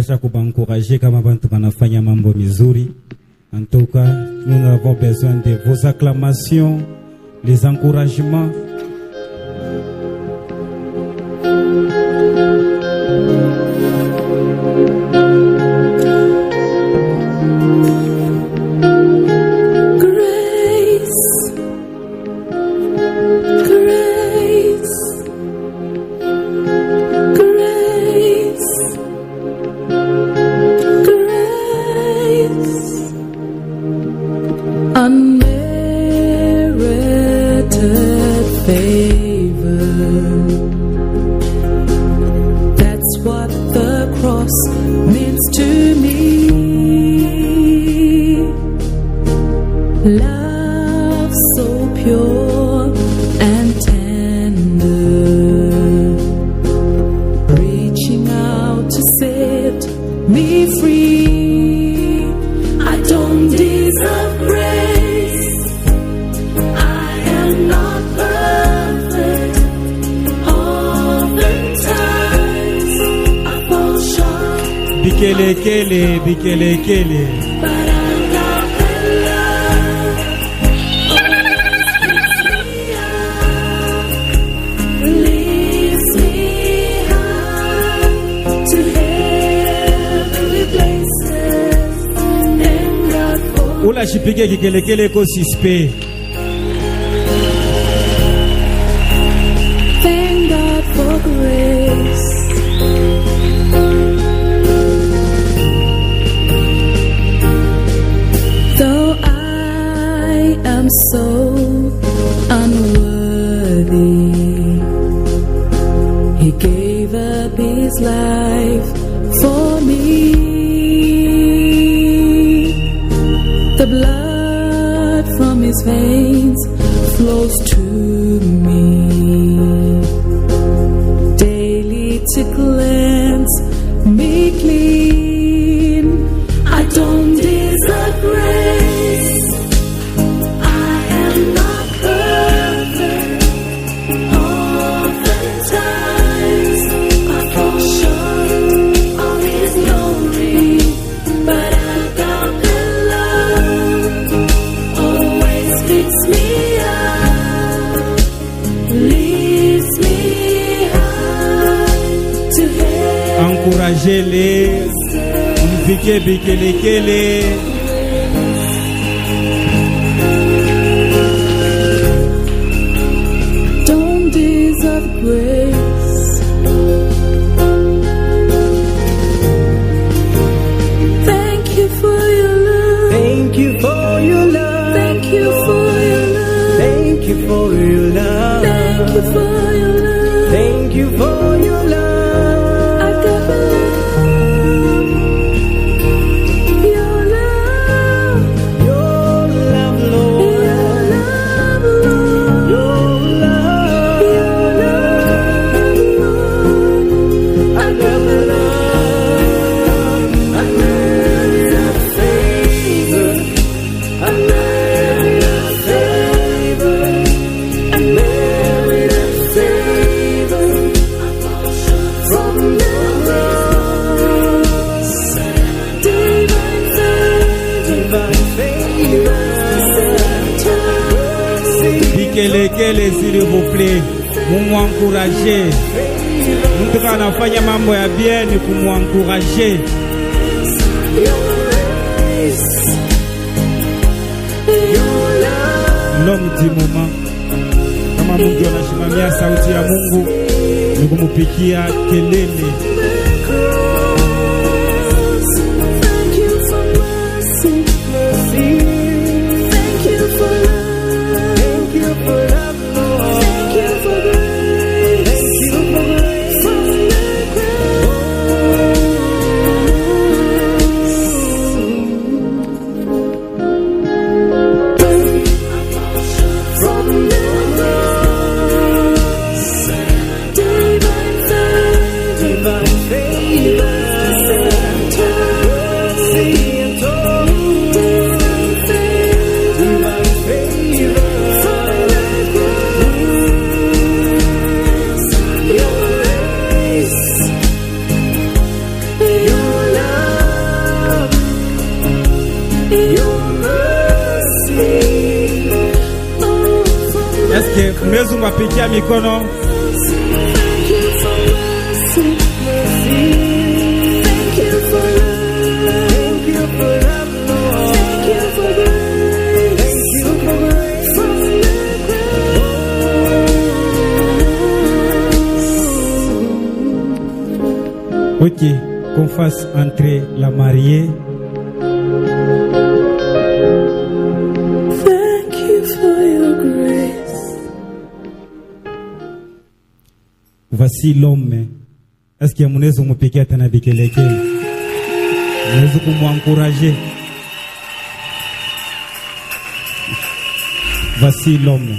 tunapaswa kubancourager kama bantu banafanya mambo mizuri. En tout cas, nous avons besoin de vos acclamations, les encouragements. Bikele. Oula chipike kikelekele ko sispe. Thank God for grace. Though I am so unworthy, He gave up His life for me. The blood from His veins flows to me daily to cleanse me clean. I don't deserve grace. I am not perfect. Oftentimes I fall short of His glory, but I got the love always picks me up, lifts me high to heaven. Encouragez-les. Bikele. Don't deserve grace. Thank you for your love. Thank you for your love. Thank you for your love. Thank you for your love. Thank you for your love. Thank you for your love. I got the Bikele, s'il vous plaît, mumuencourager. Mtu anafanya mambo ya bien ni kumuencourager. L'homme du moment. Kama Mungu anashimamia sauti ya Mungu ni kumupikia kelele. divine Est-ce que mnaweza mwapikia mikono? Thank you for mercy. Thank you for love. Thank you for love, Lord. Thank you for grace. Thank you for grace. From the Ok, qu'on fasse entrer la mariée. Thank you for your grace. Voici l'homme. Est-ce que mnaweza kumpigia tena vikelekele? Mnaweza kumwencourager? Voici l'homme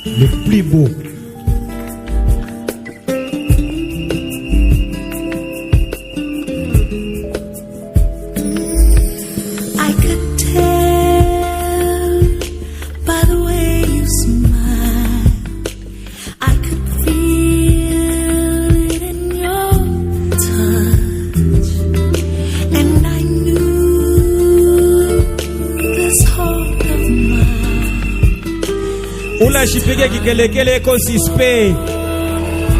le plus beau. I could tell by the way you smile. I could feel it in your touch. And I knew this heart of mine. Unashipige kikelekele eko sispe.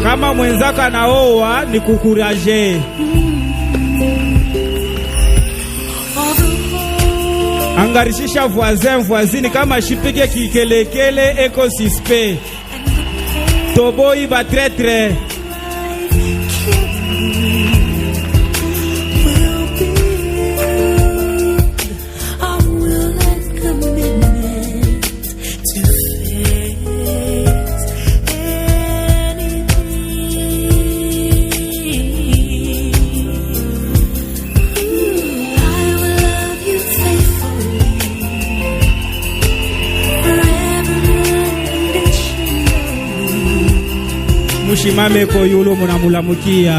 Kama mwenzako anaoa ni kukuraje. Angarishisha voisine kama shipige kikelekele eko sispe. Toboi ba tretre. Mushimame ko yulo munamulamukia.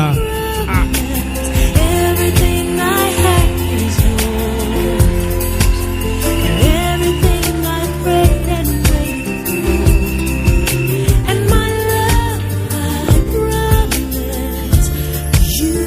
Everything I have is yours. Everything I prayed and prayed for. And my love, I promise you.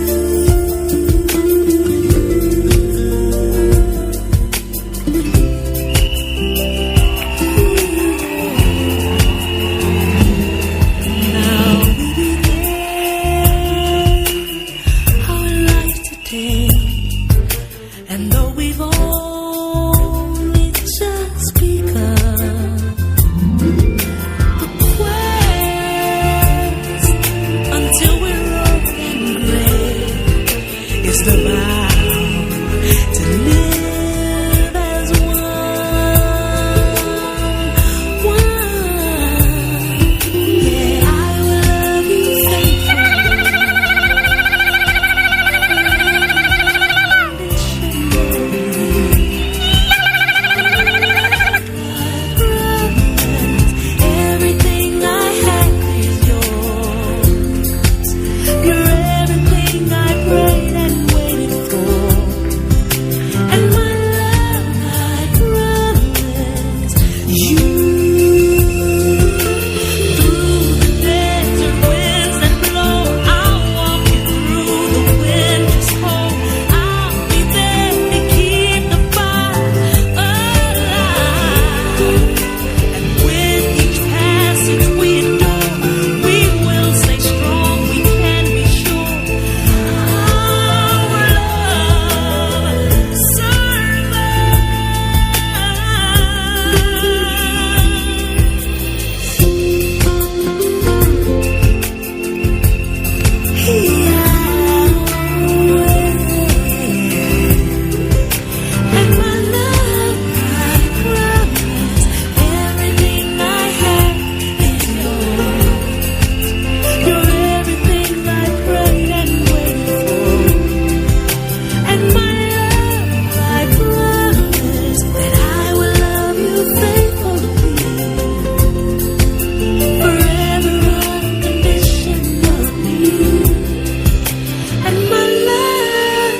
And though we've only just begun the quest until we're old and gray is the vow to live as one. Yeah, I will love you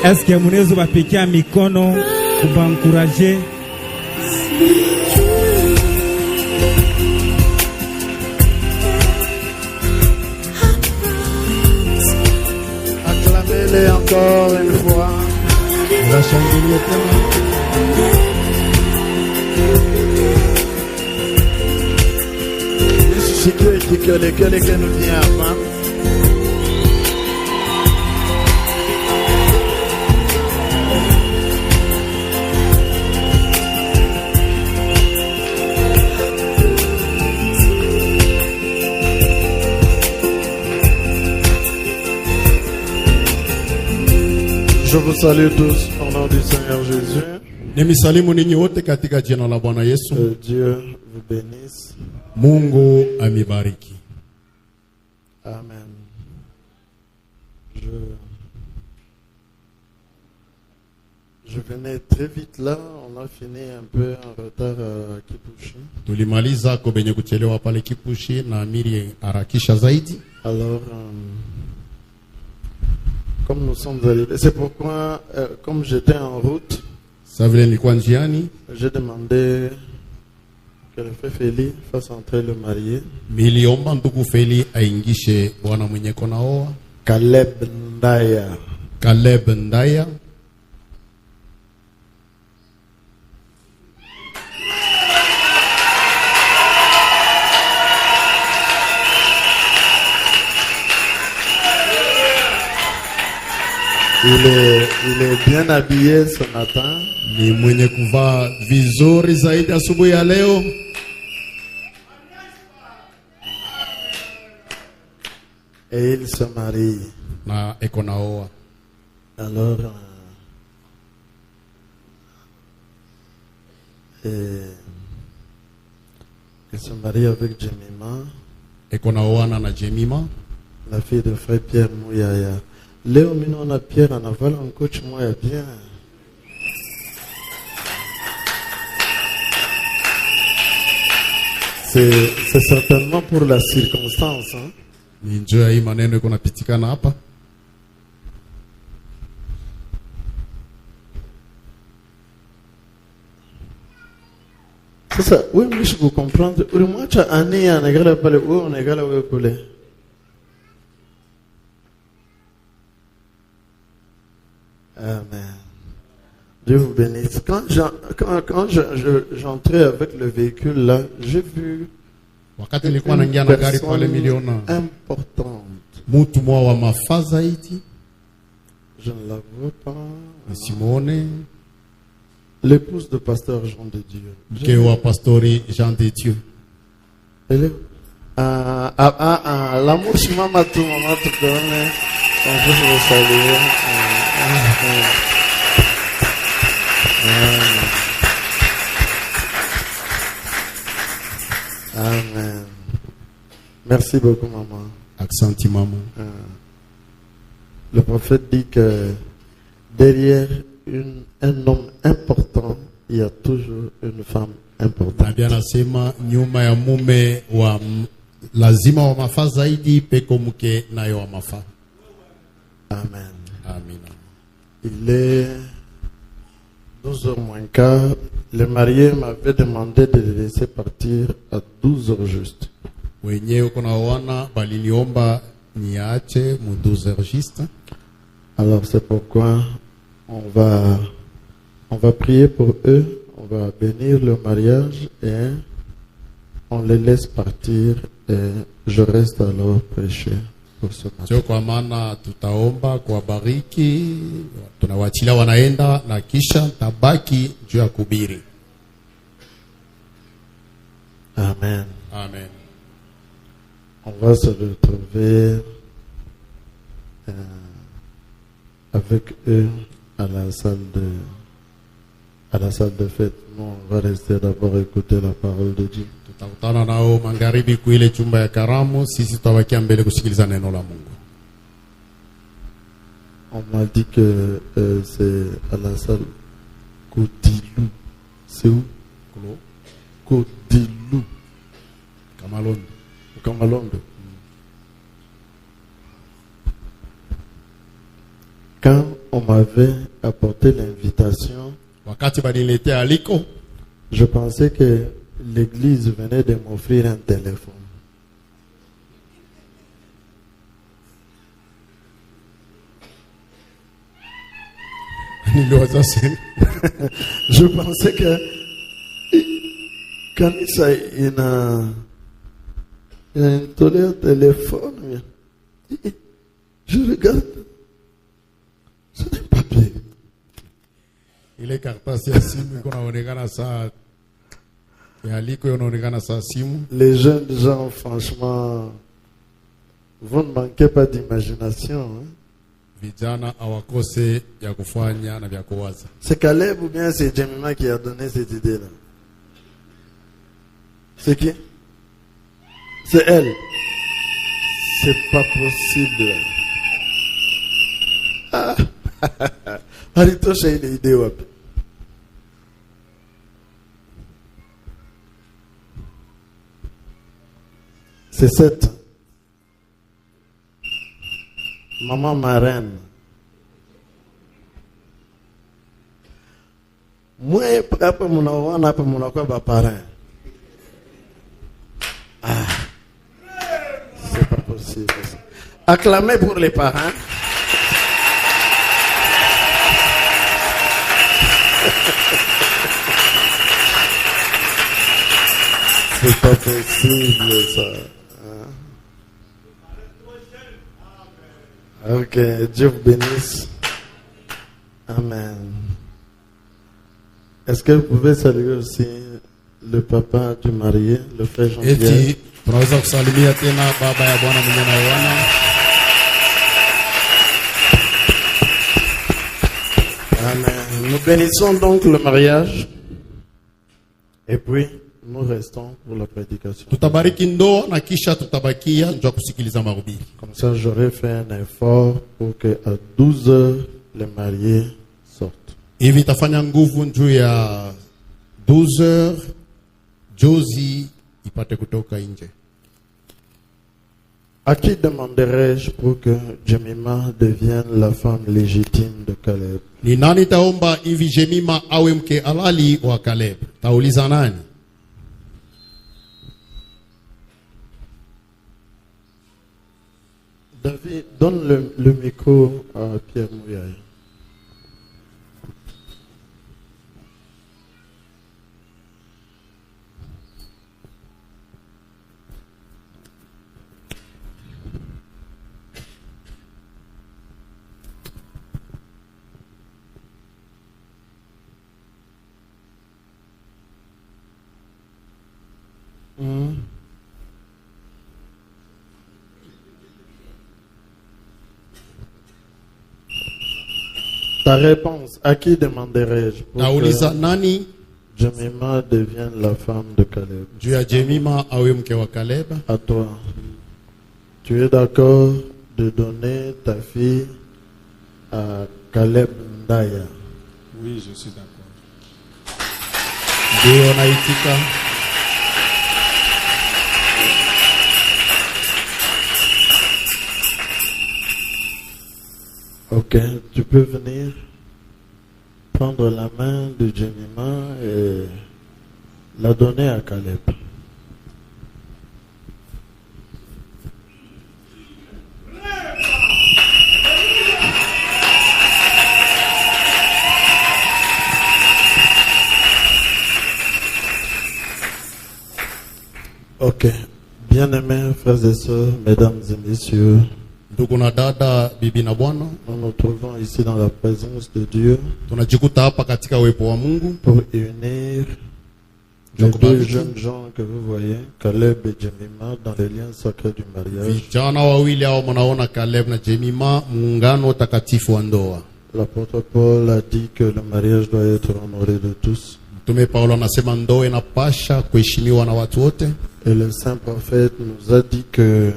Est-ce que mnaweza bapikia mikono kubankuraje? Acclamez-les encore une fois. On va chanter tellement. Tusikie kikelekele kinuvia hapa. Je vous salue tous au nom du Seigneur Jésus. Nimisalimu ninyi wote katika jina la Bwana Yesu. Dieu vous bénisse. Mungu amibariki. Amen. Je venais très vite là, on a fini un peu en retard à Kipushi. Tulimaliza kobenye kuchelewa pale Kipushi na amiri harakisha zaidi. Alors, comme nous sommes arrivés, c'est pourquoi, comme j'étais en route, Sasa vile nilikuwa njiani, j'ai demandé que le frère Félix fasse entrer le marié. niliomba ndugu Feli aingishe bwana mwenye konaoa Caleb Ndaya. Caleb Ndaya. Il est bien habillé ce matin. Ni mwenye kuvaa vizuri zaidi asubuhi ya leo. Et il se marie. Na ekonaoa. Alors, il se marie avec Jemima, Ekonaoana na Jemima, la fille de frère Pierre Mouyaya. Léo Minona Pierre en aval un coach Mouyaya bien. C'est certainement pour la circonstance. Hein? ni njoo ya hii maneno iko napitikana hapa. C'est ça, oui, mais je vous comprends. Moi, tu as année en égal à où on égal à où Amen. Dieu vous bénisse. Quand j'entrais avec le véhicule là, j'ai vu Wakati nilikuwa naingia na gari pale miliona importante. mtu mwa wa mafaa zaidi, Je ne la vois pas. Simone, L'épouse de pasteur Jean de Dieu. mke wa pastori Jean de Dieu. Elle est... l'amour sur maman tout donne. On veut se saluer. Amen. Merci beaucoup, maman. Aksanti mama. Le prophète dit que derrière un homme important, il y a toujours une femme importante. Nabii anasema nyuma ya mume wa lazima wa mafaa zaidi peko mke nayo wa mafaa. Amen. Amina. Il est 12h moins quart. Le marié m'avait demandé de le laisser partir à 12h juste. Wenyewe kuna wana baliniomba niache mu 12h juste. Alors c'est pourquoi on va prier pour eux, on va bénir le mariage et on les laisse partir et je reste alors prêcher pour ce matin. Sio kwa maana tutaomba kwa bariki, tunawaachilia wanaenda na kisha tabaki juu ya kubiri. Amen. Amen. On va se retrouver avec eux à la salle de fête. Nous, on va rester d'abord écouter la parole de Dieu. Tutakutana nao magharibi kuile chumba ya karamu, sisi tutabakia mbele kusikiliza neno la Mungu. On m'a dit que c'est à la salle Kodilou. C'est où? Kodilou. Kamalondo. Kamalondo. Quand on m'avait apporté l'invitation, Wakati baniletea aliko, je pensais que l'église venait de m'offrir un téléphone. Je pensais que quand Il a installé un téléphone. Je regarde. Ce n'est pas bien. Ile karatasi ya simu iko naonekana saa ya aliko inaonekana saa simu. Les jeunes gens, franchement, vous ne manquez pas d'imagination. Hein? Vijana awakose ya kufanya na vya kuwaza. C'est Caleb ou bien c'est Jemima qui a donné cette idée-là? C'est qui? C'est elle. C'est pas possible. Ah. Alitoa ile idée wapi? C'est cette maman marraine. Moi, hapa mnaona hapa mnakuwa ba parrain. Ah. C'est pas possible. Acclamez pour les parents. C'est pas possible ça. Ok, Dieu vous bénisse. Amen. Est-ce que vous pouvez saluer aussi le papa du marié, le frère Jean-Pierre? Eti tunaweza kusalimia tena baba ya bwana mwenye naona. Amen. Nous bénissons donc le mariage. Et puis, nous restons pour la prédication. Tutabariki ndoa na kisha tutabakia njoo kusikiliza mahubiri. Comme ça, j'aurais fait un effort pour que à 12 heures, les mariés sortent. Hivi tafanya nguvu njoo ya 12h jozi ipate kutoka nje. À qui demanderai-je pour que Jemima devienne la femme légitime de Caleb? Ni nani taomba hivi Jemima awe mke halali wa Caleb? Tauliza nani? David, donne le micro à Pierre Mouyaï. Ta réponse, à qui demanderai-je pour Tauliza que nani Jemima devienne la femme de Caleb? juu ya Jemima awe mke wa Caleb? À toi. Tu es d'accord de donner ta fille à Caleb Ndaya? Oui, je suis d'accord. Ndio naitika. Ok, tu peux venir prendre la main de Jemima et la donner à Caleb. Ok, bien-aimés frères et sœurs, mesdames et messieurs, Ndugu na dada, bibi na bwana, nous nous trouvons ici dans la présence de Dieu tunajikuta hapa katika uwepo wa Mungu pour unir les deux jeunes gens que vous voyez, Caleb et Jemima, dans les liens sacrés du mariage. vijana wawili hao mnaona Caleb na Jemima, muungano takatifu wa ndoa. L'apôtre Paul a dit que le mariage doit être honoré de tous. Mtume Paulo anasema ndoa inapasha kuheshimiwa na watu wote, Et le saint prophète nous a dit que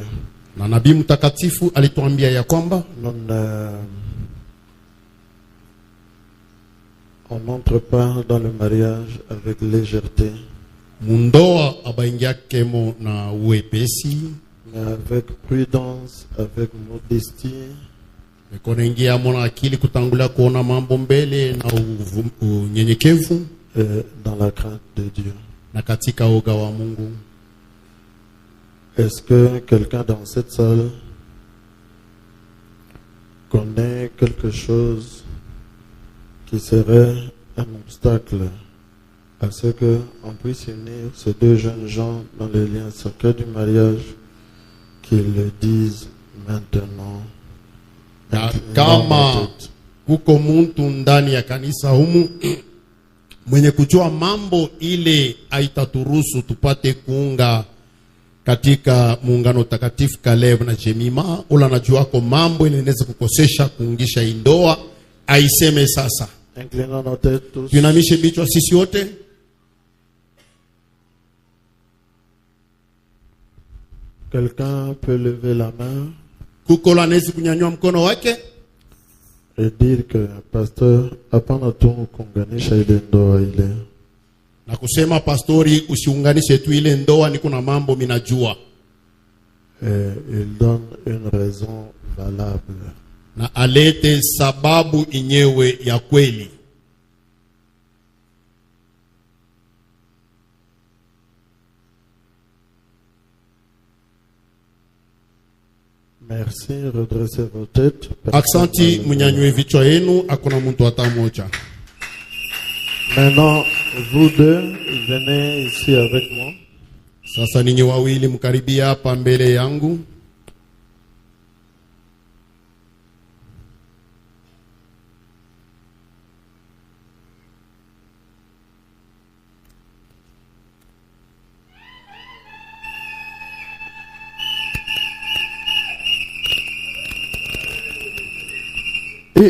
na nabii mtakatifu alituambia ya kwamba on n'entre pas dans le mariage avec légèreté, mundoa abaingiakemo na uwepesi, mais avec prudence, avec modestie, kunaingia mona akili kutangulia kuona mambo mbele na unyenyekevu et dans la crainte de Dieu. na katika oga wa Mungu. Est-ce que quelqu'un dans cette salle connaît quelque chose qui serait un obstacle à ce qu'on puisse unir ces deux jeunes gens dans les liens sacrés du mariage qu'ils le disent maintenant. Na kama kuko muntu ndani ya kanisa humu mwenye kujua mambo ile aitaturuhusu tupate kuunga katika muungano takatifu Caleb na Jemima, ula najuako mambo ile inaweza kukosesha kuungisha indoa, aiseme sasa. Inclinons nos têtes tous. Tunamishe bichwa sisi wote. Quelqu'un peut lever la main Kuko la nezi kunyanyua mkono wake et dire que pasteur, hapana tu kuunganisha ile ndoa ile. na kusema pastori, usiunganishe tu ile ndoa, niko na mambo minajua. Et il donne une raison valable. Na alete sababu inyewe ya kweli. Merci, redressez vos têtes. Aksanti, mnyanyue vichwa yenu, hakuna mtu hata mmoja. Maintenant, vous deux, venez ici avec moi. Sasa ninyi wawili mkaribia hapa mbele yangu.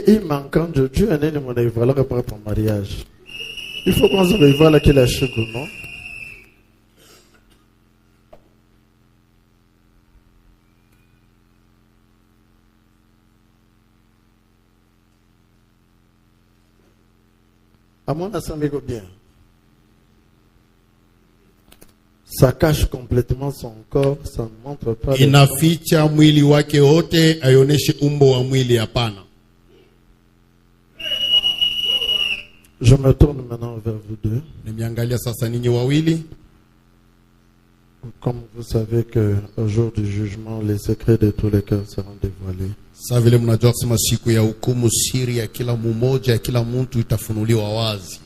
Et manquant de Dieu, un ennemi mon voilà pour ton mariage. Il faut qu'on se révoile là qu'il a chèque ou non. À mon assemblée bien. Ça cache complètement son corps, ça ne montre pas. Inaficha mwili wake wote, aioneshe umbo wa mwili hapana. Je me tourne maintenant vers vous deux. Nimiangalia sasa ninyi wawili. Comme vous savez que au jour du jugement, les secrets de tous les cœurs seront dévoilés. Sasa vile mnajua kusema siku ya hukumu siri ya kila mmoja, ya kila mtu itafunuliwa wazi.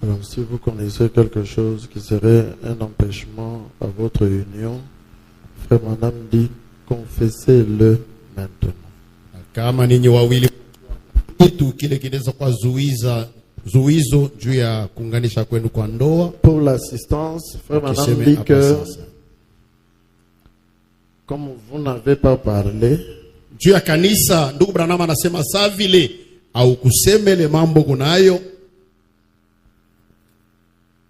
Alors si vous connaissez quelque chose qui serait un empêchement à votre union, frère Manam dit, confessez-le maintenant. Kama ninyi wawili kitu kile kinaweza kwa zuizo juu ya kuunganisha kwenu kwa ndoa. Pour l'assistance, frère Manam dit que comme vous n'avez pas parlé, juu ya kanisa, ndugu Branham anasema saa vile au kusemele mambo kunayo,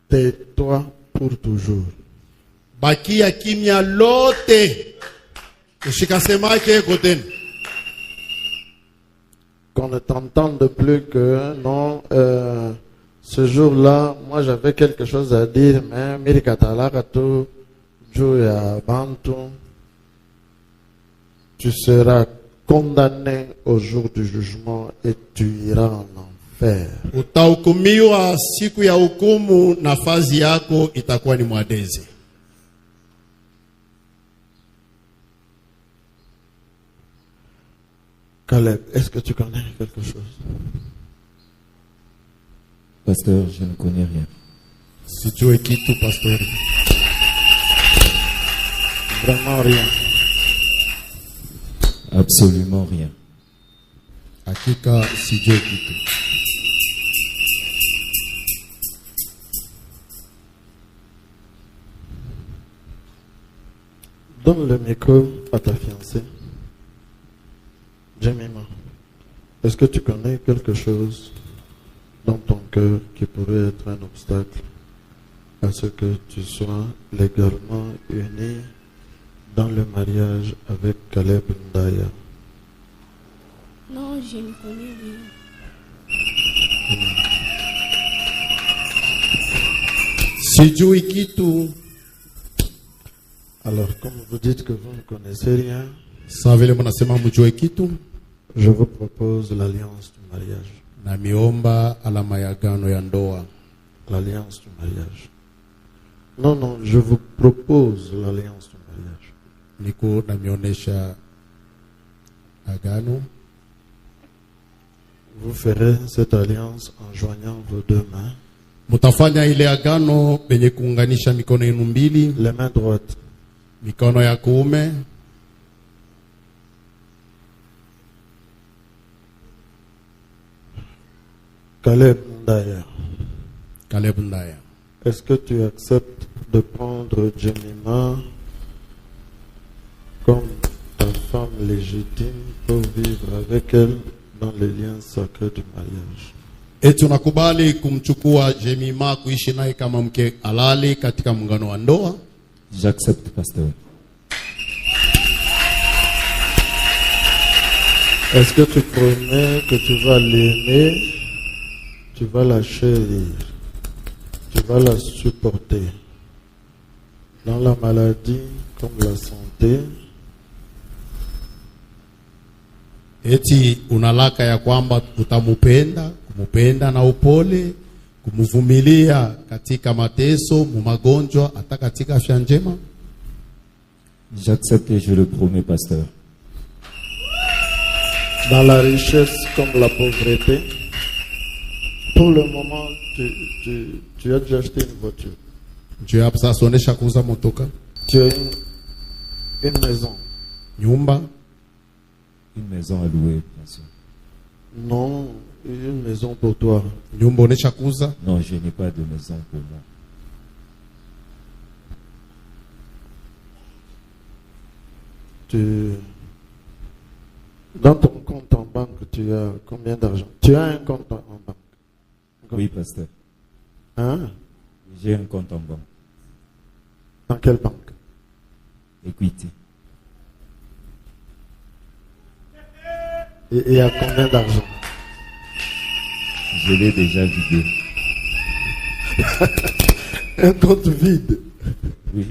tais-toi pour toujours. bakia kimya lote, ushikasemake kote. Qu'on ne t'entende plus que non, ce jour-là, moi j'avais quelque chose à dire, mais Mirikatalakato, Juya Bantu, tu seras condamné au jour du jugement et tu iras en enfer. Utahukumiwa siku ya hukumu, nafasi yako itakuwa ni mwadezi. Caleb, est-ce que tu connais quelque chose? Pasteur, je ne connais rien. Sijue kitu pastori. Vraiment rien. Absolument rien. Hakika sijue kitu. Donne le micro à ta fiancée. Jemima, est-ce que tu connais quelque chose dans ton cœur qui pourrait être un obstacle à ce que tu sois légalement uni dans le mariage avec Caleb Ndaya? Non, je ne connais rien. Sijui kitu. Alors, comme vous dites que vous ne connaissez rien, Sa vile mnasema mjue kitu, je vous propose l'alliance du mariage. na miomba alama ya agano ya ndoa. L'alliance du mariage. Non, non, je vous propose l'alliance du mariage. Niko na mionesha agano. Vous ferez cette alliance en joignant vos deux mains. Mutafanya ile agano penye kuunganisha mikono yenu mbili. Les mains droites. Mikono ya kuume. Caleb Ndaya, Caleb Ndaya. est-ce que tu acceptes de prendre Jemima comme ta femme légitime pour vivre avec elle dans les liens sacrés du mariage? Eti unakubali kumchukua Jemima kuishi naye kama mke halali katika muungano wa ndoa? J'accepte, pasteur. Est-ce que tu promets que tu vas l'aimer, tu vas la chérir, tu vas la supporter dans la maladie comme la santé? Eti unalaka ya kwamba utamupenda, kumupenda na upole, kumvumilia katika mateso, magonjwa, hata katika afya njema? J'accepte et je le promets, pasteur. Dans la richesse comme la pauvreté? Pour le moment, tu as déjà acheté une voiture. Juu ya sasa onesha kuuza motoka, Tu as une maison. nyumba, Une maison à louer, bien sûr. Non, une maison pour toi. nyumba onesha kuuza. Non, je n'ai pas de maison pour moi. Dans ton compte en banque, tu as combien d'argent? Tu as un compte en banque? Oui, pasteur. Hein? J'ai un compte en banque. Dans quelle banque? Equity. Et il y a combien d'argent? Je l'ai déjà vidé. Un compte vide. Oui.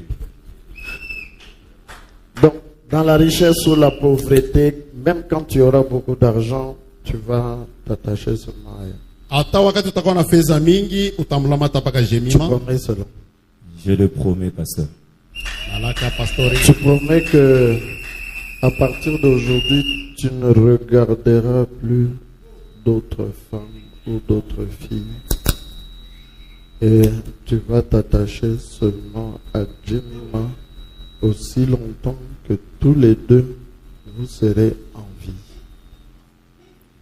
Donc, dans la richesse ou la pauvreté, même quand tu auras beaucoup d'argent, tu vas t'attacher seulement à elle. Hata wakati utakuwa na fedha mingi utamlamata paka Tu Jemima. promets cela. Je le promets, pasteur. Alaka pastori. Tu promets que à partir d'aujourd'hui, tu ne regarderas plus d'autres femmes ou d'autres filles. Et tu vas t'attacher seulement à Jemima aussi longtemps que tous les deux vous serez en vie.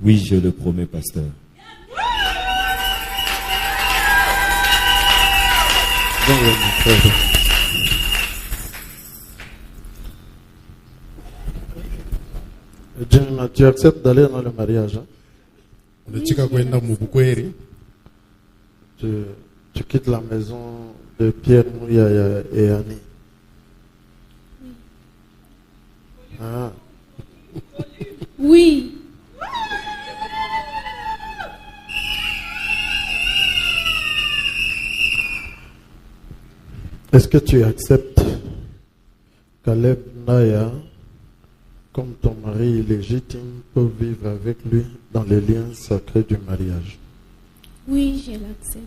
Oui, je le promets, pasteur. Donne-le, mon frère. Jemima, tu acceptes d'aller dans le mariage, hein? Unachika kwenda mubukweri. Tu quittes la maison de Pierre Mouyaya et Annie. Ah. Oui. Est-ce que tu acceptes Caleb Naya comme ton mari légitime pour vivre avec lui dans les liens sacrés du mariage? Oui, je l'accepte.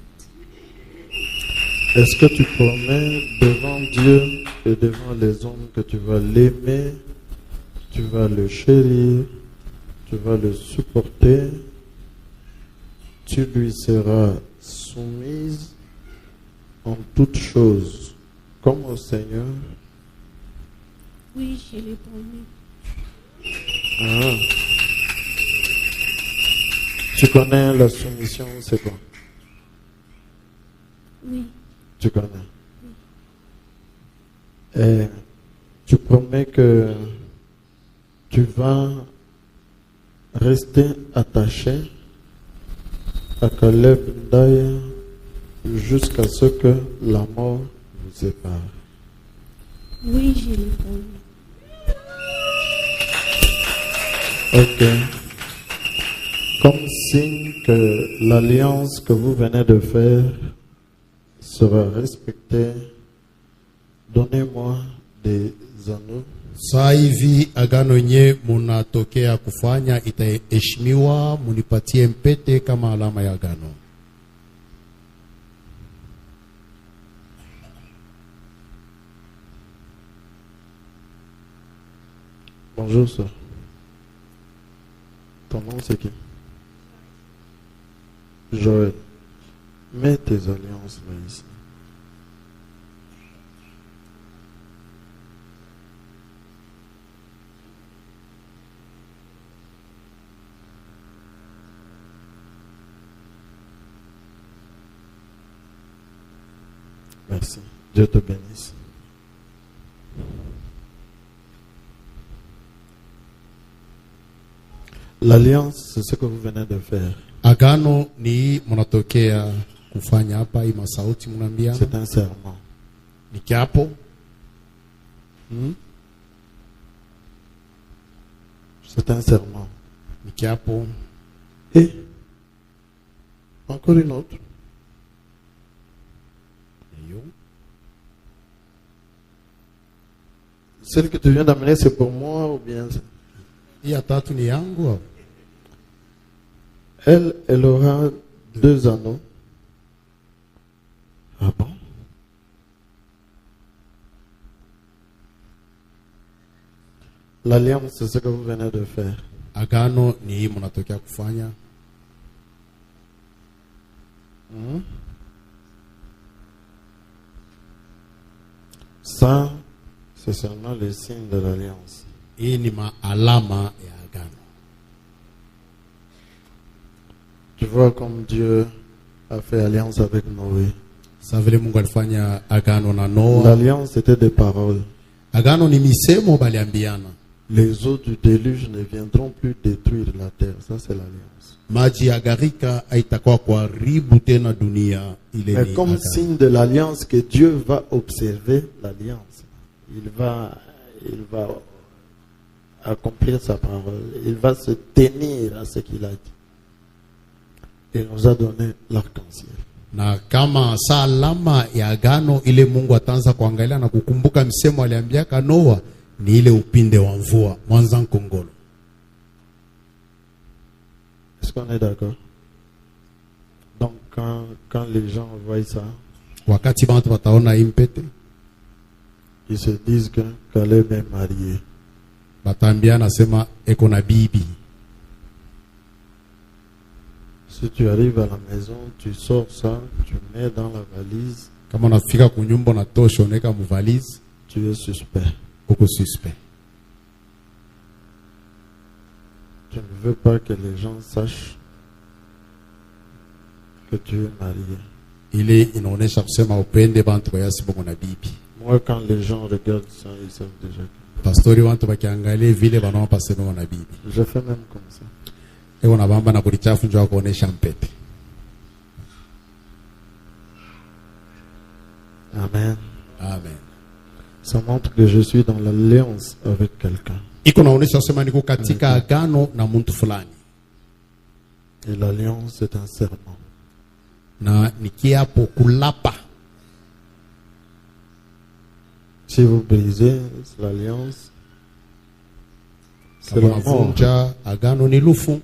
Est-ce que tu promets devant Dieu et devant les hommes que tu vas l'aimer, tu vas le chérir, tu vas le supporter, tu lui seras soumise en toutes choses comme au Seigneur? Oui, je le promets. Ah. Tu connais la soumission, c'est quoi? Oui. Tu connais. Et tu promets que tu vas rester attaché à Caleb Ndaya jusqu'à ce que la mort vous sépare. Oui, je le promets. Ok. Comme signe que l'alliance que vous venez de faire sera respectée, donnez-moi des anneaux. Saa hivi agano nye munatokea kufanya itaheshimiwa, munipatie mpete kama alama ya agano. Bonjour, soeur. Ton nom, c'est qui? Joël. Mets tes alliances là ici. Merci. Dieu te bénisse. L'alliance, c'est ce que vous venez de faire. Agano ni mnatokea kufanya hapa, hii masauti mnaambiana. C'est un serment. Ni kiapo. C'est un serment. Ni kiapo. Et encore une autre. Celle que tu viens d'amener, c'est pour moi ou bien Hii ya tatu ni yangu au? elle aura 2 anneaux. Ah bon? L'alliance, c'est ce que vous venez de faire. Agano ni hii mnatokea kufanya. Ça, c'est seulement le signe de l'alliance. Hii ni maalama ya agano. Tu vois comme Dieu a fait alliance avec Noé. Sasa vile Mungu alifanya agano na Noa. L'alliance était des paroles. Agano ni misemo baliambiana. Les eaux du déluge ne viendront plus détruire la terre. Ça, c'est l'alliance. Maji ya gharika haitakuwa kuharibu tena dunia. Ile Mais ni comme agano. signe de l'alliance que Dieu va observer l'alliance. Il va accomplir sa parole. Il va se tenir à ce qu'il a dit. Il nous a donné l'arc-en-ciel. Na kama saa alama ya agano ile Mungu ataanza kuangalia na kukumbuka msemo aliambiaka Noa ni ile upinde wa mvua Mwanza Nkongolo. Est-ce qu'on est d'accord? Donc quand les gens voient ça, Wakati bantu bataona hii mpete ils se disent que Caleb est marié. bataambia nasema eko na bibi. Si tu arrives à la maison, tu sors ça, tu mets dans la valise, Kama unafika kunyumba na tosho unaweka mvalizi, tu es suspect. uko suspect. Tu ne veux pas que les gens sachent que tu es marié. Ile inaonesha kusema upende bantu bayasi bongo na bibi. Moi, quand les gens regardent ça, ils savent déjà que Pastori wantu bakiangalia vile banaona pasema na bibi. je fais même comme ça. Eko na bamba na kulichafu njoo kuonesha mpete. Amen. Amen. Ça montre que je suis dans l'alliance avec quelqu'un. Iko naonesha kusema niko katika agano na mtu fulani. Et l'alliance, c'est un serment. Na nikiapo kulapa. Si vous brisez l'alliance, c'est Kama la mort. unavunja agano ni lufu.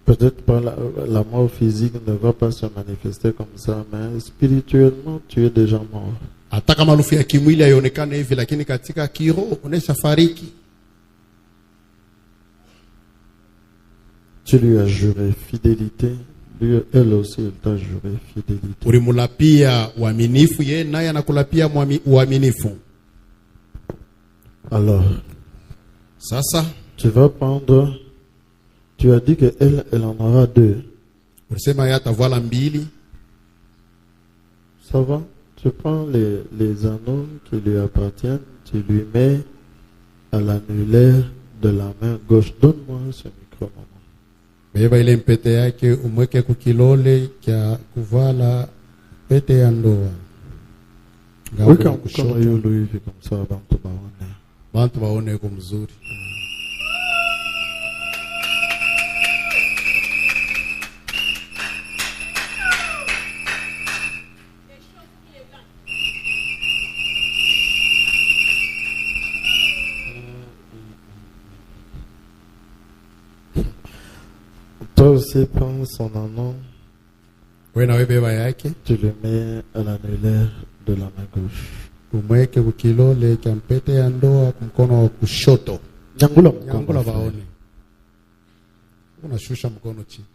Peut-être pas la mort physique ne va pas se manifester comme ça, mais spirituellement, tu es déjà mort. Hata kama lufu ya kimwili haionekane hivi, lakini katika kiroho unesha fariki. Tu lui as juré fidélité, lui, elle aussi, elle t'a juré fidélité. Ulimulapia uaminifu, yeye naye anakulapia uaminifu. Alors, Sasa tu vas prendre, tu as dit que elle en aura 2. ulisema yeye atavala mbili. Ça va? Tu prends les anneaux qui lui appartiennent, tu lui mets à l'annulaire de la main gauche. Donne-moi ce micro, maman. Beba ile mpete yake umweke kukilole kya kuvala pete ya ndoa. Oui, comme Louis fait comme ça, avant de baronner. Bantu baone yuko mzuri. Toi aussi, prends son anneau, Wewe na wewe beba yake tu le mets à l'annulaire de la main gauche. umweke kukilole kya mpete ya ndoa mkono wa kushoto. Nyangula Nyangula mkono. baone. Unashusha mkono chini.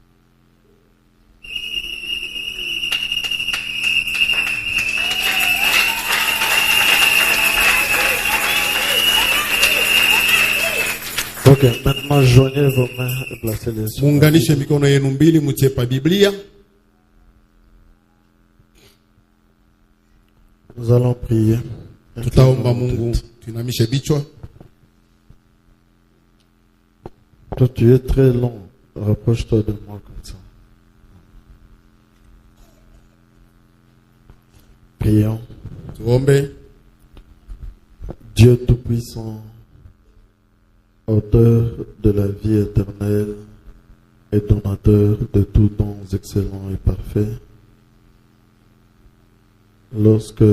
Ok, maintenant joignez vos mains et placez-les sur la Muunganishe mikono yenu mbili mchepa Biblia. Nous allons prier. Tutaomba Mungu, tuinamishe bichwa. Toi, tu es très long. Rapproche-toi de moi comme ça. Prions. Tuombe. Dieu Tout-Puissant, auteur de la vie éternelle et donateur de tous dons excellents et parfaits, lorsque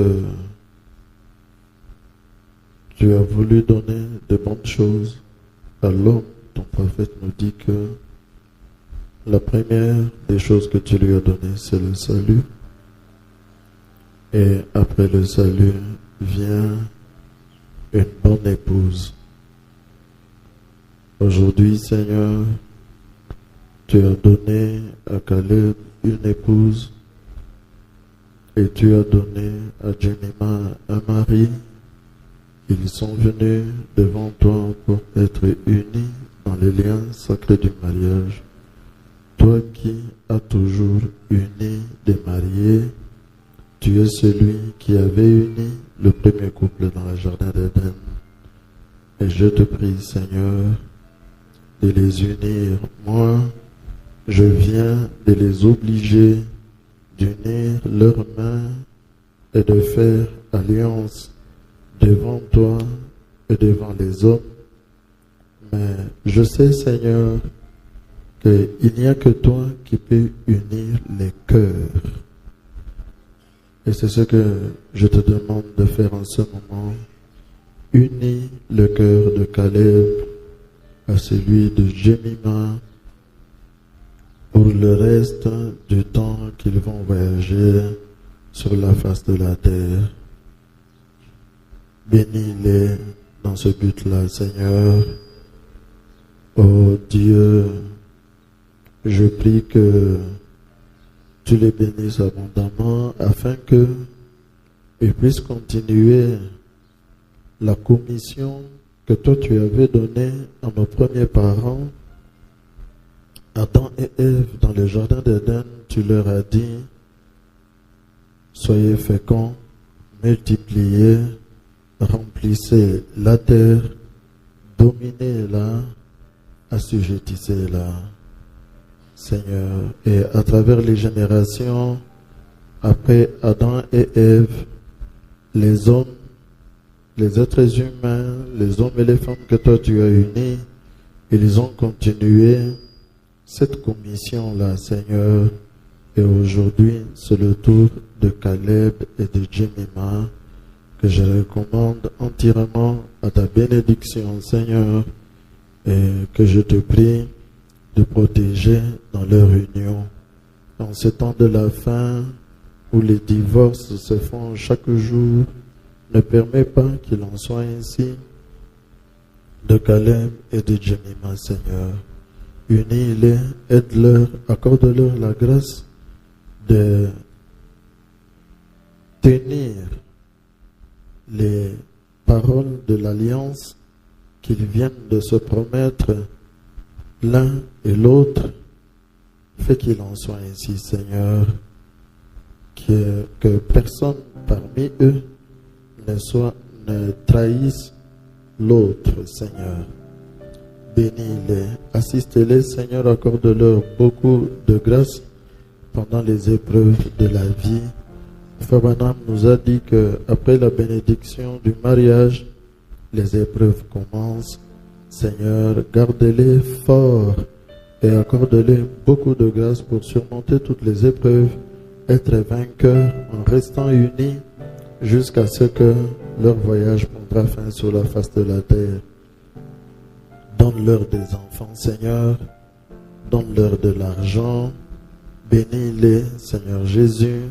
tu as voulu donner de bonnes choses à l'homme, ton prophète nous dit que la première des choses que tu lui as données, c'est le salut. Et après le salut vient une bonne épouse. Aujourd'hui, Seigneur, tu as donné à Caleb une épouse et tu as donné à Jemima un mari. Ils sont venus devant toi pour être unis dans les liens sacrés du mariage. Toi qui as toujours uni des mariés, tu es celui qui avait uni le premier couple dans le jardin d'Éden. Et je te prie, Seigneur, de les unir. Moi, je viens de les obliger d'unir leurs mains et de faire alliance devant toi et devant les hommes. Mais je sais, Seigneur, qu'il n'y a que toi qui peux unir les cœurs. Et c'est ce que je te demande de faire en ce moment. Unis le cœur de Caleb à celui de Jemima pour le reste du temps qu'ils vont voyager sur la face de la terre. Bénis-les dans ce but-là, Seigneur. Oh Dieu, je prie que tu les bénisses abondamment afin que ils puissent continuer la commission que toi tu avais donnée à nos premiers parents, Adam et Ève, dans le jardin d'Éden. Tu leur as dit: soyez féconds, multipliez, remplissez la terre, dominez-la, assujettissez-la. Seigneur, et à travers les générations, après Adam et Ève, les hommes, les êtres humains, les hommes et les femmes que toi tu as unis, ils ont continué cette commission-là, Seigneur. Et aujourd'hui, c'est le tour de Caleb et de Jemima que je recommande entièrement à ta bénédiction, Seigneur, et que je te prie de protéger dans leur union. En ce temps de la fin, où les divorces se font chaque jour, ne permet pas qu'il en soit ainsi de Caleb et de Jemima, Seigneur. Unis-les, aide-leur, accorde-leur la grâce de tenir les paroles de l'alliance qu'ils viennent de se promettre l'un et l'autre. Fais qu'il en soit ainsi, Seigneur, que personne parmi eux ne trahisse l'autre, Seigneur. Bénis-les, assiste-les, Seigneur, accorde-leur beaucoup de grâce pendant les épreuves de la vie. Frère Branham nous a dit que après la bénédiction du mariage, les épreuves commencent. Seigneur, garde-les forts et accorde-les beaucoup de grâce pour surmonter toutes les épreuves, être vainqueurs en restant unis jusqu'à ce que leur voyage prendra fin sur la face de la terre. Donne-leur des enfants, Seigneur, donne-leur de l'argent, bénis-les, Seigneur Jésus,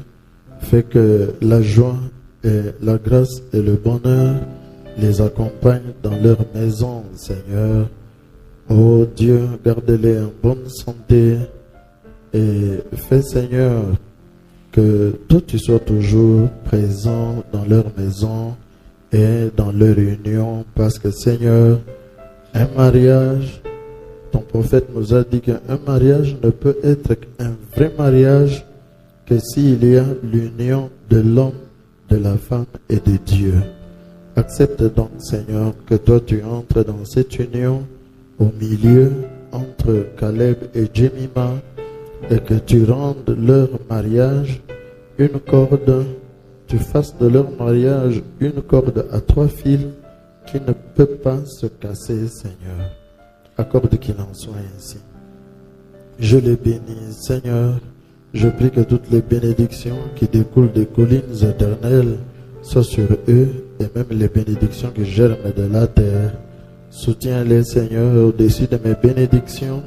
fais que la joie et la grâce et le bonheur les accompagnent dans leur maison, Seigneur. Oh Dieu, garde-les en bonne santé et fais, Seigneur, que toi tu sois toujours présent dans leur maison et dans leur union, parce que, Seigneur, un mariage, ton prophète nous a dit qu'un mariage ne peut être un vrai mariage que s'il y a l'union de l'homme, de la femme et de Dieu. Accepte donc, Seigneur, que toi tu entres dans cette union au milieu entre Caleb et Jemima et que tu rendes leur mariage une corde, tu fasses de leur mariage une corde à 3 fils qui ne peut pas se casser, Seigneur. Accorde qu'il en soit ainsi. Je les bénis, Seigneur. Je prie que toutes les bénédictions qui découlent des collines éternelles soient sur eux et même les bénédictions qui germent de la terre. Soutiens-les, Seigneur, au-dessus de mes bénédictions.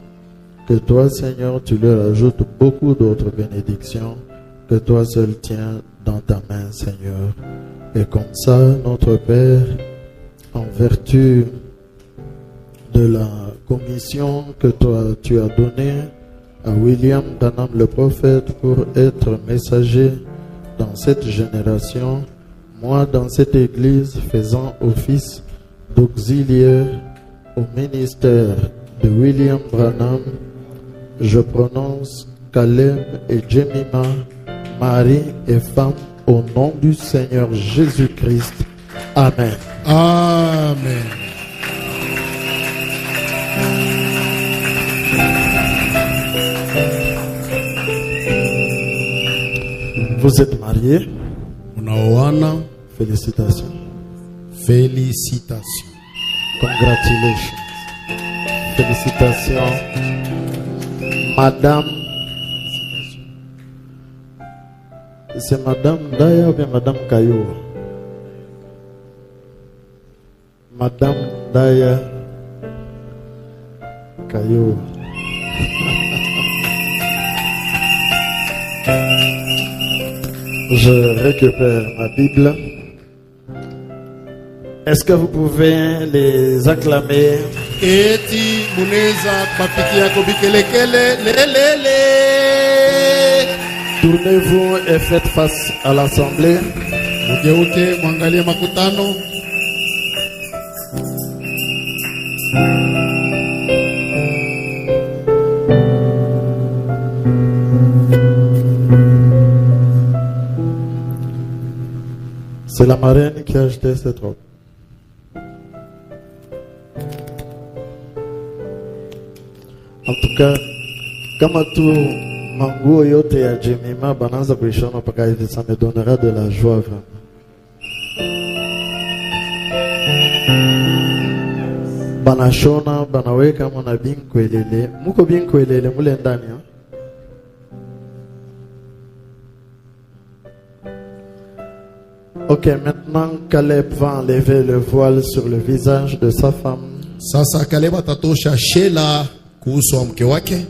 Que toi, Seigneur, tu leur ajoutes beaucoup d'autres bénédictions que toi seul tiens dans ta main, Seigneur. Et comme ça, notre Père, en vertu de la commission que toi tu as donnée à William Branham le prophète pour être messager dans cette génération, moi dans cette église faisant office d'auxiliaire au ministère de William Branham, je prononce Caleb et Jemima, mari et femme, au nom du Seigneur Jésus-Christ. Amen. Amen. Vous êtes mariés? Unaoana, Félicitations. félicitations. Congratulations. Félicitations. Madame. C'est Madame Daya ou bien Madame Kayo? Madame Daya Kayo. Je récupère ma Bible. Est-ce que vous pouvez les acclamer? Eti muneza bapikia kobikelekele lelele. Tournez-vous et faites face à l'assemblée. Mugeuke mwangalie makutano. C'est la marraine qui a acheté cette robe. En tout cas, kama tu manguo yote ya Jemima bananza kuishona mpaka hivi, ça me donnera de la joie vraiment. Banashona, banaweka mwana binkwelele. Muko binkwelele mule ndani ha? Ok, maintenant Caleb va enlever le voile sur le visage de sa femme. Sasa Kaleba tatosha shela kuhusu wa mke wake.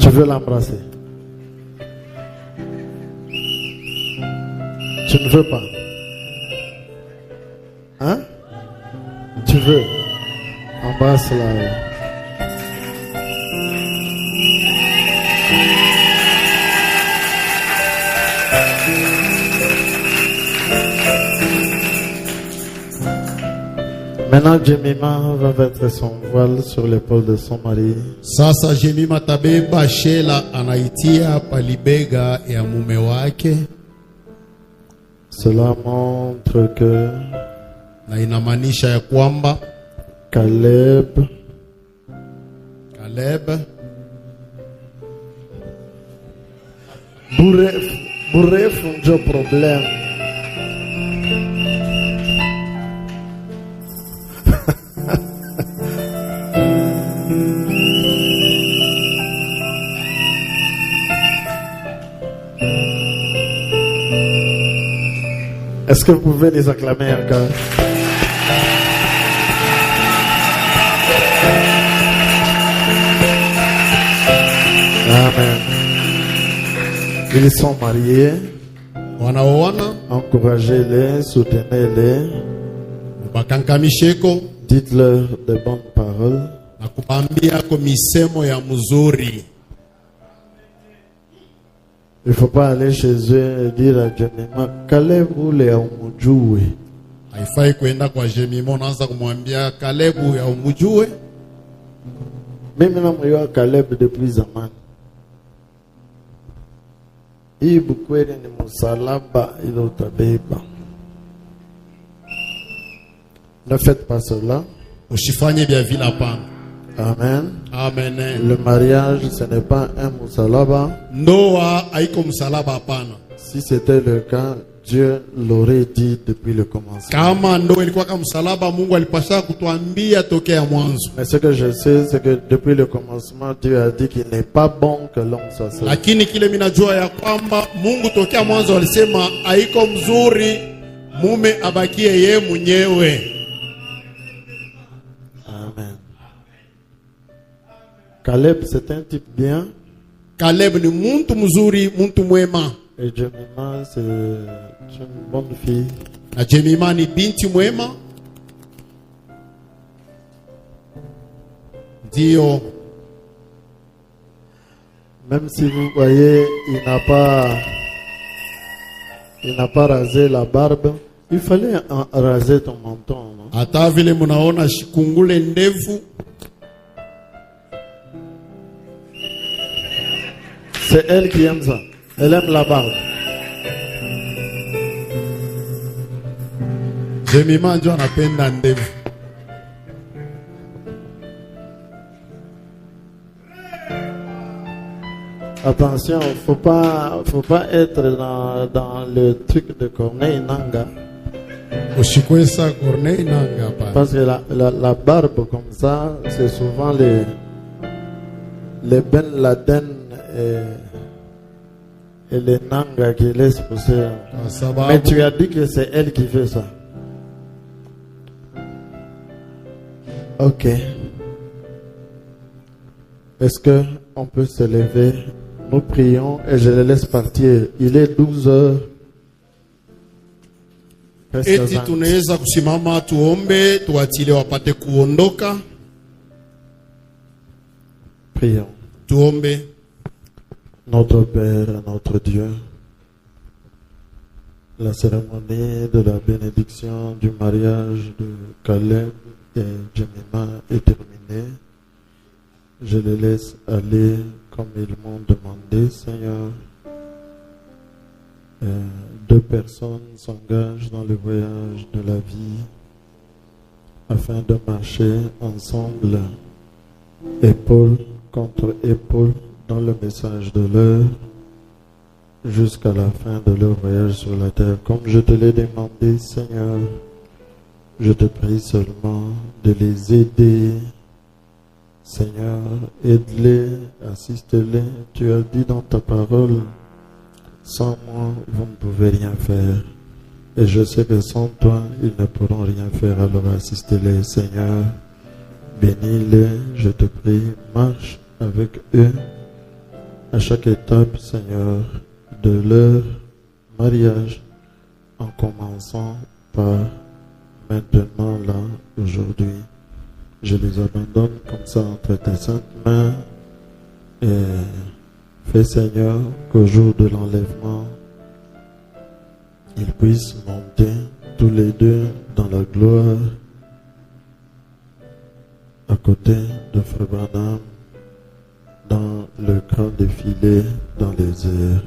Tu veux l'embrasser? Tu ne veux pas? Hein? Tu veux? Embrasse-la. Maintenant, Jemima va mettre son voile sur l'épaule de son mari. Sasa Jemima tabeba shela anaitia palibega ya mume wake. Cela montre que Na inamaanisha ya kwamba Caleb burefu ndio problem. Est-ce que vous pouvez les acclamer encore? Amen. Ils sont mariés. wanaoana Encouragez-les, soutenez-les. bakankamisheko Dites-leur de bonnes paroles. na kubambiako misemo ya mzuri. Il ne faut pas aller chez eux et dire à Jemima, Caleb ule haumjui. Haifai kwenda kwa Jemima unaanza kumwambia Kalebu ya umujue. Mimi namjua Caleb depuis zamani. Hii bukweli ni msalaba ile utabeba. Ne faites pas cela. Usifanye vya vile hapana. Amen. Amen. Le mariage, ce n'est pas un msalaba. Ndoa haiko msalaba hapana. Si c'était le cas, Dieu l'aurait dit depuis le commencement. Kama ndoa ilikuwa kama msalaba, Mungu alipasha kutuambia tokea mwanzo. Mais ce que je sais, c'est que depuis le commencement, Dieu a dit qu'il n'est pas bon que l'homme soit seul. Lakini kile mimi najua ya kwamba Mungu tokea mwanzo alisema haiko mzuri mume abakie yeye mwenyewe. Amen. Caleb, c'est un type bien. Caleb ni muntu mzuri, muntu mwema. Et Jemima, c'est une bonne fille. Na Jemima ni binti mwema. Ndio. Même si vous voyez, il n'a pas rasé la barbe. Il fallait raser ton menton, non? Hata vile munaona shikungule ndevu. C'est elle qui aime ça. Elle aime la barbe. Jemima ndio anapenda ndevu. Attention, faut pas être dans le truc de Corneille Nanga. Ushikwesa Corneille Nanga hapana. Parce que la barbe comme ça, c'est souvent les Ben Laden et les Nanga qui laissent pousser. Kwa sababu Mais tu as dit que c'est elle qui fait ça. Ok. Est-ce que on peut se lever? Nous prions et je les laisse partir. Il est 12 heures. eti tunaweza kusimama tuombe tuachile wapate kuondoka. Prions. Tuombe. Notre Père, notre Dieu, la cérémonie de la bénédiction du mariage de Caleb et Jemima est terminée. Je les laisse aller comme ils m'ont demandé, Seigneur. Deux personnes s'engagent dans le voyage de la vie afin de marcher ensemble, épaule contre épaule, dans le message de l'heure jusqu'à la fin de leur voyage sur la terre. Comme je te l'ai demandé, Seigneur, je te prie seulement de les aider. Seigneur, aide-les, assiste-les. Tu as dit dans ta parole, sans moi, vous ne pouvez rien faire. Et je sais que sans toi, ils ne pourront rien faire. Alors assiste-les, Seigneur. Bénis-les, je te prie. Marche avec eux à chaque étape, Seigneur, de leur mariage, en commençant par maintenant, là, aujourd'hui. Je les abandonne comme ça entre tes saintes mains et fais, Seigneur, qu'au jour de l'enlèvement, ils puissent monter tous les deux dans la gloire à côté de Frère Branham dans le grand défilé dans les airs.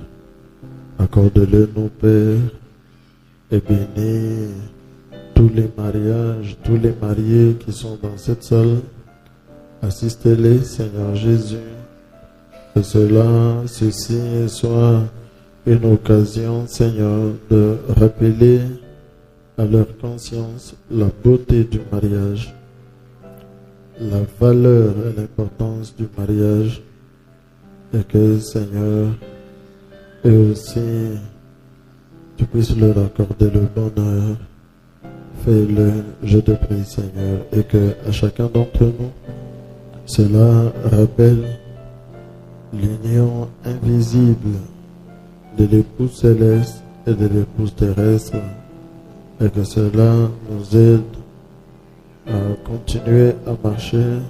Accorde-le, nos pères, et bénis tous les mariages, tous les mariés qui sont dans cette salle. Assistez-les, Seigneur Jésus, que ceci soit une occasion, Seigneur, de rappeler à leur conscience la beauté du mariage, la valeur et l'importance du mariage, et que, Seigneur, eux aussi, tu puisses leur accorder le bonheur. Fais-le, je te prie, Seigneur, et que à chacun d'entre nous, cela rappelle l'union invisible de l'épouse céleste et de l'épouse terrestre, et que cela nous aide à continuer à marcher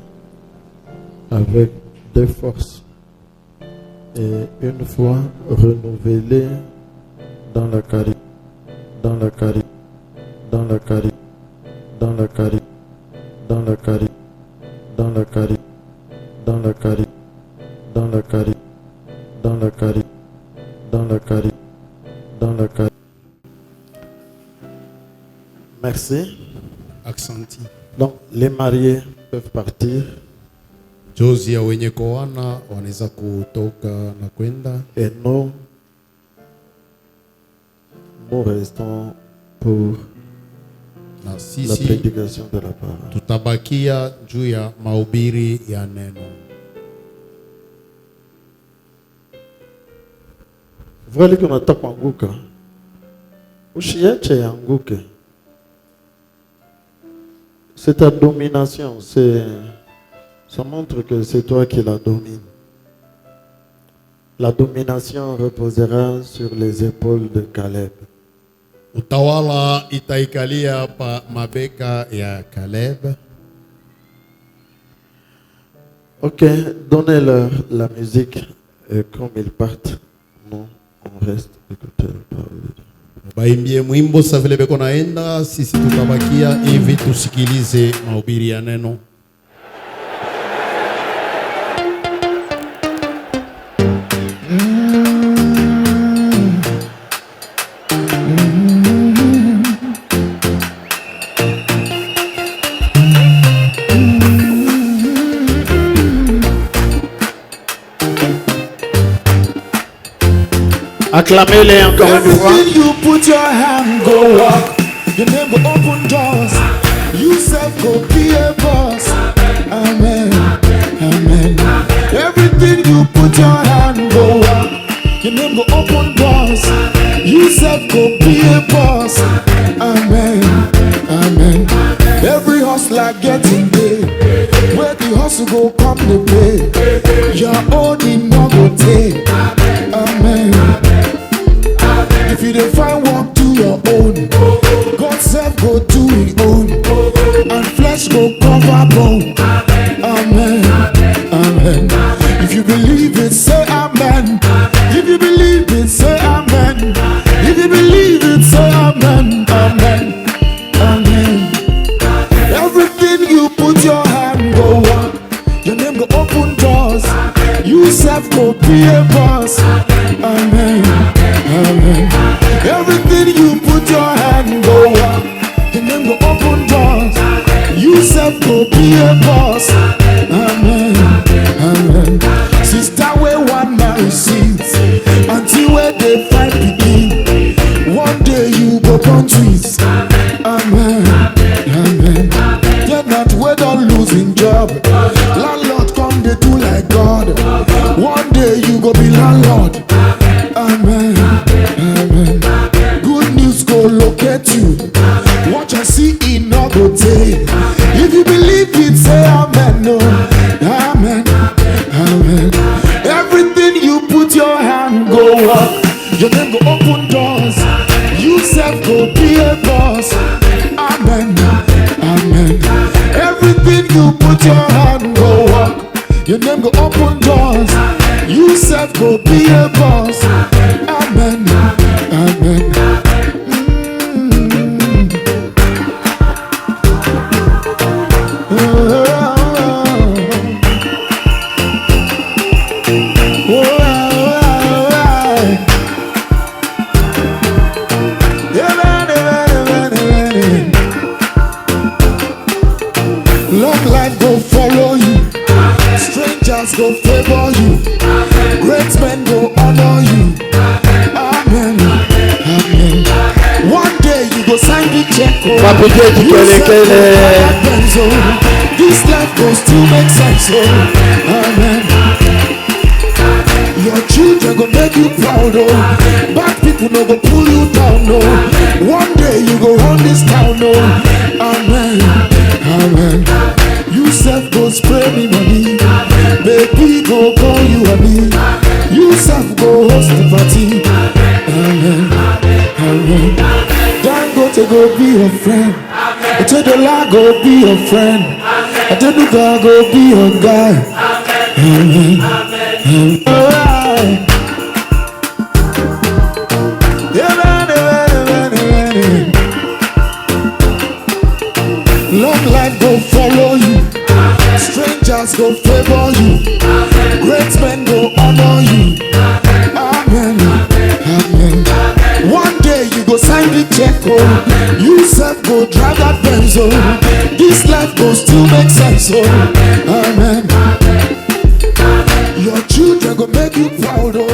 avec des forces et une foi renouvelée dans la charité, dans la charité, dans la charité, dans la charité, dans la charité, dans la charité, dans la charité, dans la charité, dans la charité, dans la charité, dans la charité. Merci. Aksanti. Donc, les mariés peuvent partir Jozi ya wenye koana wanaweza kutoka na kwenda, et nous restons pour na la sisi prédication de la parole. tutabakia juu ya mahubiri ya neno. Vale que unataka kuanguka, usiache yanguke. C'est ta domination, ça montre que c'est toi qui la domine. La domination reposera sur les épaules de Caleb. Utawala itaikalia pa mabeka ya Caleb. Ok, donnez-leur la musique et comme ils partent, nous, on reste écouter la parole de Dieu. Baimbie mwimbo sa vile beko naenda, sisi tutabakia hivi tusikilize mahubiri ya neno. Acclamez-les encore une fois. Everything you put your hand, go walk. Your name will open doors. You self go be a boss. Amen. Amen. Everything you put your hand, go walk. Your name will open doors. You self go be a boss. Amen. Amen. Every hustler getting paid. Where the hustle go come to pay. Your own in no go take. Amen. If you don't find work, do your own. God self go do his own. And flesh go cover bone. Amen. Amen. If you believe it, say amen. If you believe it, say amen. If you believe it, say amen. Amen. Amen. Everything you put your hand, go walk. Your name go open doors. You self go be a boss. Amen. Amen. Everything you put your hand, go walk. Your name go open doors. You self go be a boss. Amen. Amen. Sister, where one man receives until where they find begin. One day you go on twins. Amen. Amen. They're not where don't losing job. Landlord come they do like God. One day you go be landlord. Amen. Amen. Good news go locate you. Watch and see it not go take. If you believe it, say amen. No. Amen. Amen. Everything you put your hand, go up. Your name go open doors. You self go be a boss. Amen. Amen. Everything you put your hand, go up. Your name go open doors. You self go be a boss. Amen. Amen. Long life go follow you. Strangers go favor you. Great men go honor you. Amen. Amen. One day you go sign the check. This life goes to make sense. Amen. Your children go make you proud. Bad people no go pull you down. One day you go run this town. Amen. Amen. You self go spray me money. Baby go call you honey. You self go host the party. Amen. Amen. Dangote go be your friend. Otedola go be your friend. Adenuga go be your guy. Amen. Amen. Alright. Long life go follow you. Strangers go favor you. Great men go honor you. Amen. Amen. One day you go sign the check, oh. You self go drive that Benz, oh. This life go still make sense, oh. Amen. Your children go make you proud, oh.